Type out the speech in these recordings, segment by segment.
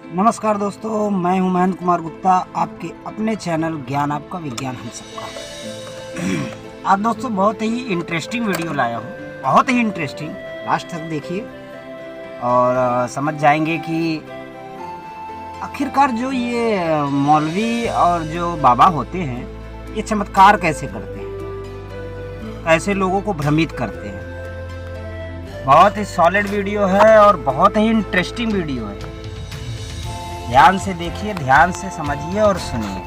नमस्कार दोस्तों, मैं हूं महेंद्र कुमार गुप्ता, आपके अपने चैनल ज्ञान आपका विज्ञान हम सबका। आज दोस्तों बहुत ही इंटरेस्टिंग वीडियो लाया हूं, बहुत ही इंटरेस्टिंग। लास्ट तक देखिए और समझ जाएंगे कि आखिरकार जो ये मौलवी और जो बाबा होते हैं ये चमत्कार कैसे करते हैं, कैसे लोगों को भ्रमित करते हैं। बहुत ही सॉलिड वीडियो है और बहुत ही इंटरेस्टिंग वीडियो है। ध्यान से देखिए, ध्यान से समझिए और सुनिए।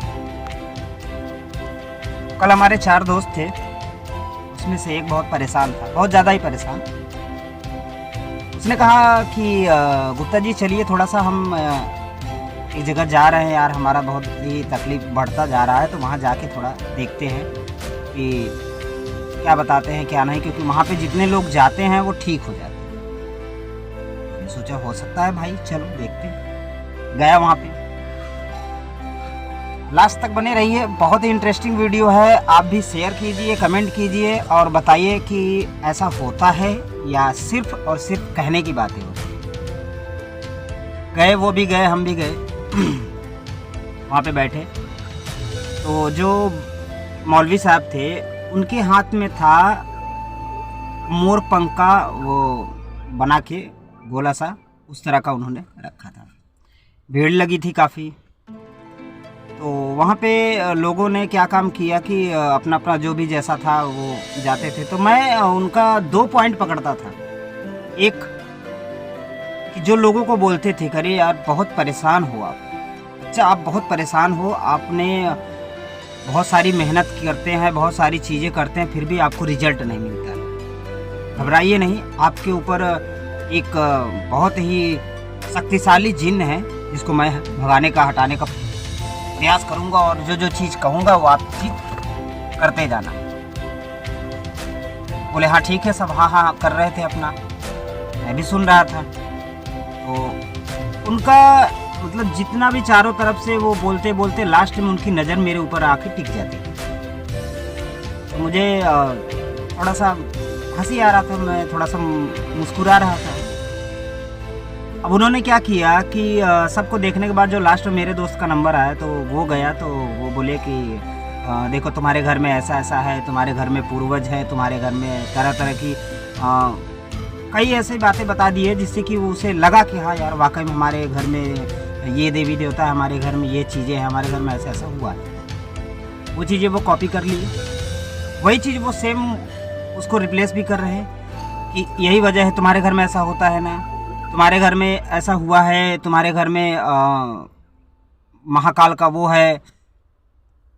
कल हमारे 4 दोस्त थे, उसमें से एक बहुत परेशान था, बहुत ज़्यादा ही परेशान। उसने कहा कि गुप्ता जी चलिए थोड़ा सा हम एक जगह जा रहे हैं यार, हमारा बहुत ही तकलीफ बढ़ता जा रहा है, तो वहाँ जाके थोड़ा देखते हैं कि क्या बताते हैं क्या नहीं, क्योंकि वहाँ पे जितने लोग जाते हैं वो ठीक हो जाते हैं। मैंने सोचा हो सकता है भाई, चलो देखते हैं। गया वहाँ पे। लास्ट तक बने रहिए, बहुत ही इंटरेस्टिंग वीडियो है। आप भी शेयर कीजिए, कमेंट कीजिए और बताइए कि ऐसा होता है या सिर्फ और सिर्फ कहने की बातें होती हैं। गए, वो भी गए, हम भी गए। वहाँ पे बैठे तो जो मौलवी साहब थे उनके हाथ में था मोर पंख का वो बना के गोला सा, उस तरह का उन्होंने रखा था। भीड़ लगी थी काफ़ी। तो वहाँ पे लोगों ने क्या काम किया कि अपना अपना जो भी जैसा था वो जाते थे। तो मैं उनका 2 पॉइंट पकड़ता था। एक कि जो लोगों को बोलते थे अरे यार बहुत परेशान हो आप, अच्छा आप बहुत परेशान हो, आपने बहुत सारी मेहनत करते हैं, बहुत सारी चीज़ें करते हैं, फिर भी आपको रिजल्ट नहीं मिलता है। घबराइए नहीं, आपके ऊपर एक बहुत ही शक्तिशाली जिन्न है जिसको मैं भगाने का, हटाने का प्रयास करूंगा, और जो जो चीज़ कहूंगा वो आप चीज करते जाना। बोले हाँ ठीक है, सब हाँ हाँ कर रहे थे अपना, मैं भी सुन रहा था। तो उनका मतलब जितना भी चारों तरफ से वो बोलते बोलते लास्ट में उनकी नज़र मेरे ऊपर आके टिक जाती थी। तो मुझे थोड़ा सा हंसी आ रहा था, मैं थोड़ा सा मुस्कुरा रहा था। अब उन्होंने क्या किया कि सबको देखने के बाद जो लास्ट में मेरे दोस्त का नंबर आया तो वो गया, तो वो बोले कि देखो तुम्हारे घर में ऐसा ऐसा है, तुम्हारे घर में पूर्वज है, तुम्हारे घर में तरह तरह की कई ऐसी बातें बता दी है जिससे कि उसे लगा कि हाँ यार वाकई में हमारे घर में ये देवी देवता है, हमारे घर में ये चीज़ें हैं, हमारे घर में ऐसा ऐसा हुआ है। वो चीज़ें वो कॉपी कर ली, वही चीज़ वो सेम उसको रिप्लेस भी कर रहे हैं कि यही वजह है, तुम्हारे घर में ऐसा होता है ना, तुम्हारे घर में ऐसा हुआ है, तुम्हारे घर में महाकाल का वो है।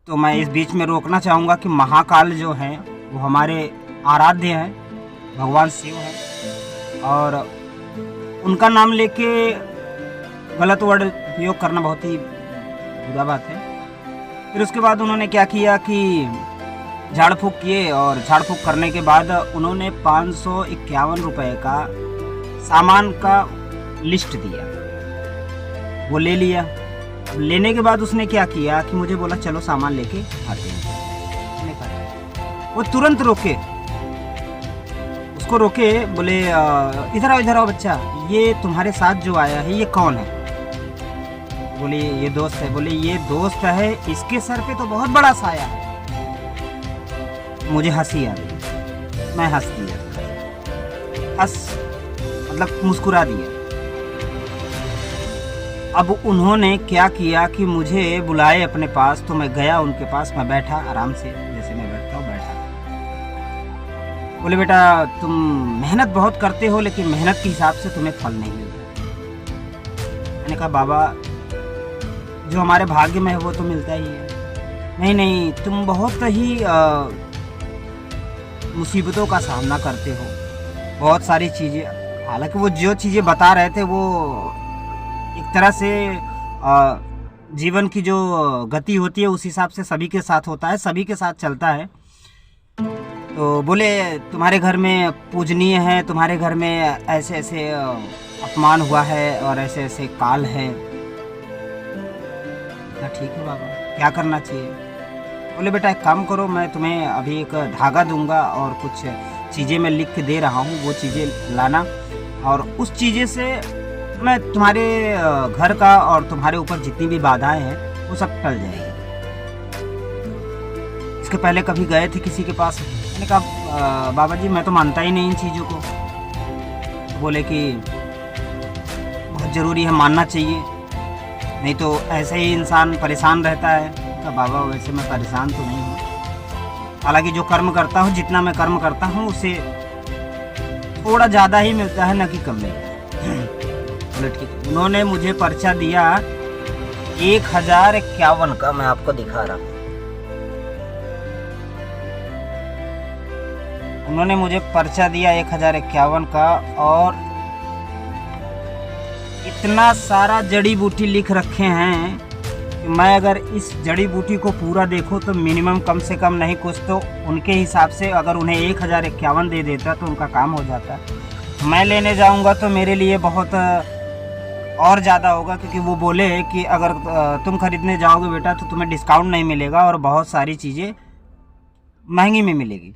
तो मैं इस बीच में रोकना चाहूँगा कि महाकाल जो है वो हमारे आराध्य हैं, भगवान शिव हैं, और उनका नाम लेके गलत वर्ड उपयोग करना बहुत ही बुरा बात है। फिर उसके बाद उन्होंने क्या किया कि झाड़ फूँक किए, और झाड़ फूँक करने के बाद उन्होंने 551 रुपये का सामान का लिस्ट दिया, वो ले लिया। अब लेने के बाद उसने क्या किया कि मुझे बोला चलो सामान लेके आते हैं। मैंने कहा, वो तुरंत रोके, उसको रोके, बोले इधर आओ बच्चा, ये तुम्हारे साथ जो आया है ये कौन है? बोले ये दोस्त है। बोले ये दोस्त है, इसके सर पे तो बहुत बड़ा साया है। मुझे हंसी आ गई, मैं हंस दिया, मतलब मुस्कुरा दिया। अब उन्होंने क्या किया कि मुझे बुलाए अपने पास, तो मैं गया उनके पास, मैं बैठा आराम से, जैसे मैं बैठता हूँ बैठा। बोले बेटा तुम मेहनत बहुत करते हो, लेकिन मेहनत के हिसाब से तुम्हें फल नहीं मिलता। मैंने कहा बाबा जो हमारे भाग्य में है वो तो मिलता ही है। नहीं, तुम बहुत ही मुसीबतों का सामना करते हो, बहुत सारी चीज़ें। हालांकि वो जो चीज़ें बता रहे थे वो एक तरह से जीवन की जो गति होती है उस हिसाब से सभी के साथ होता है, सभी के साथ चलता है। तो बोले तुम्हारे घर में पूजनीय है, तुम्हारे घर में ऐसे ऐसे अपमान हुआ है और ऐसे ऐसे काल है। ठीक है बाबा, क्या करना चाहिए? बोले बेटा एक काम करो, मैं तुम्हें अभी एक धागा दूंगा और कुछ चीज़ें मैं लिख के दे रहा हूँ, वो चीज़ें लाना, और उस चीज़ें से मैं तुम्हारे घर का और तुम्हारे ऊपर जितनी भी बाधाएं हैं वो सब टल जाएगी। इसके पहले कभी गए थे किसी के पास? मैंने कहा बाबा जी मैं तो मानता ही नहीं इन चीज़ों को। बोले कि बहुत ज़रूरी है, मानना चाहिए, नहीं तो ऐसे ही इंसान परेशान रहता है। तो बाबा वैसे मैं परेशान तो नहीं हूँ, हालांकि जो कर्म करता हूँ, जितना मैं कर्म करता हूँ उससे थोड़ा ज़्यादा ही मिलता है, न कि कम मिलता है। उन्होंने मुझे पर्चा दिया 1051 का, मैं आपको दिखा रहा हूँ। उन्होंने मुझे पर्चा दिया 1051 का, और इतना सारा जड़ी बूटी लिख रखे हैं कि मैं अगर इस जड़ी बूटी को पूरा देखूं तो मिनिमम कम से कम नहीं कुछ तो उनके हिसाब से अगर उन्हें 1051 दे देता तो उनका काम हो जाता। मैं लेने जाऊंगा तो मेरे लिए बहुत और ज़्यादा होगा, क्योंकि वो बोले कि अगर तुम खरीदने जाओगे बेटा तो तुम्हें डिस्काउंट नहीं मिलेगा और बहुत सारी चीज़ें महंगी में मिलेगी।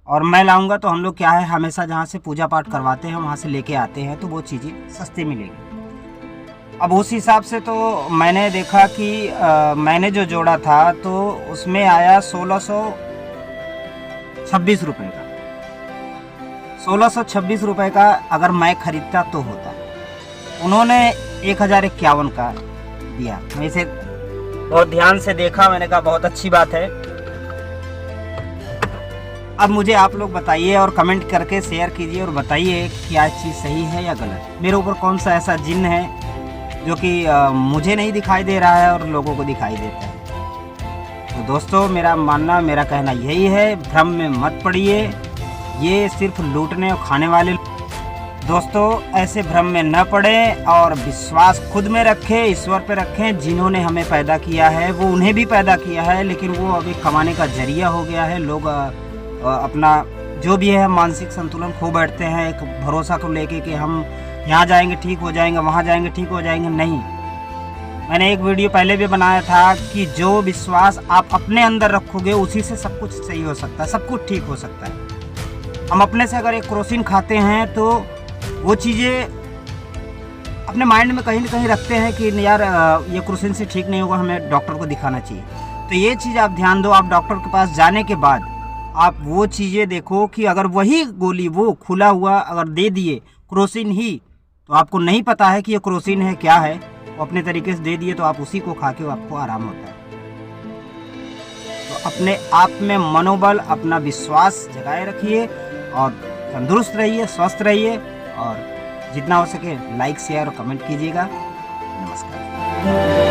और मैं लाऊंगा तो हम लोग क्या है, हमेशा जहाँ से पूजा पाठ करवाते हैं वहाँ से लेके आते हैं, तो वो चीज़ें सस्ती मिलेगी। अब उस हिसाब से तो मैंने देखा कि मैंने जो जोड़ा था तो उसमें आया 1626 रुपये का। 1626 रुपये का अगर मैं खरीदता तो होता। उन्होंने 1051 का दिया। मैं इसे बहुत ध्यान से देखा, मैंने कहा बहुत अच्छी बात है। अब मुझे आप लोग बताइए और कमेंट करके शेयर कीजिए और बताइए कि क्या चीज़ सही है या गलत। मेरे ऊपर कौन सा ऐसा जिन्न है जो कि मुझे नहीं दिखाई दे रहा है और लोगों को दिखाई देता है। तो दोस्तों मेरा मानना, मेरा कहना यही है, भ्रम में मत पड़िए। ये सिर्फ लूटने और खाने वाले दोस्तों ऐसे भ्रम में न पड़े और विश्वास खुद में रखें, ईश्वर पे रखें। जिन्होंने हमें पैदा किया है वो उन्हें भी पैदा किया है, लेकिन वो अभी कमाने का जरिया हो गया है। लोग अपना जो भी है मानसिक संतुलन खो बैठते हैं एक भरोसा को लेके कि हम यहाँ जाएंगे ठीक हो जाएंगे, वहाँ जाएंगे ठीक हो जाएंगे। नहीं, मैंने एक वीडियो पहले भी बनाया था कि जो विश्वास आप अपने अंदर रखोगे उसी से सब कुछ सही हो सकता है, सब कुछ ठीक हो सकता है। हम अपने से अगर एक क्रोसिन खाते हैं तो वो चीज़ें अपने माइंड में कहीं ना कहीं रखते हैं कि यार ये क्रोसिन से ठीक नहीं होगा, हमें डॉक्टर को दिखाना चाहिए। तो ये चीज़ आप ध्यान दो। आप डॉक्टर के पास जाने के बाद आप वो चीज़ें देखो कि अगर वही गोली वो खुला हुआ अगर दे दिए क्रोसिन ही, तो आपको नहीं पता है कि ये क्रोसिन है क्या है, वो अपने तरीके से दे दिए तो आप उसी को खा के आपको आराम होता है। तो अपने आप में मनोबल, अपना विश्वास जगाए रखिए और तंदुरुस्त रहिए, स्वस्थ रहिए, और जितना हो सके लाइक शेयर और कमेंट कीजिएगा। नमस्कार।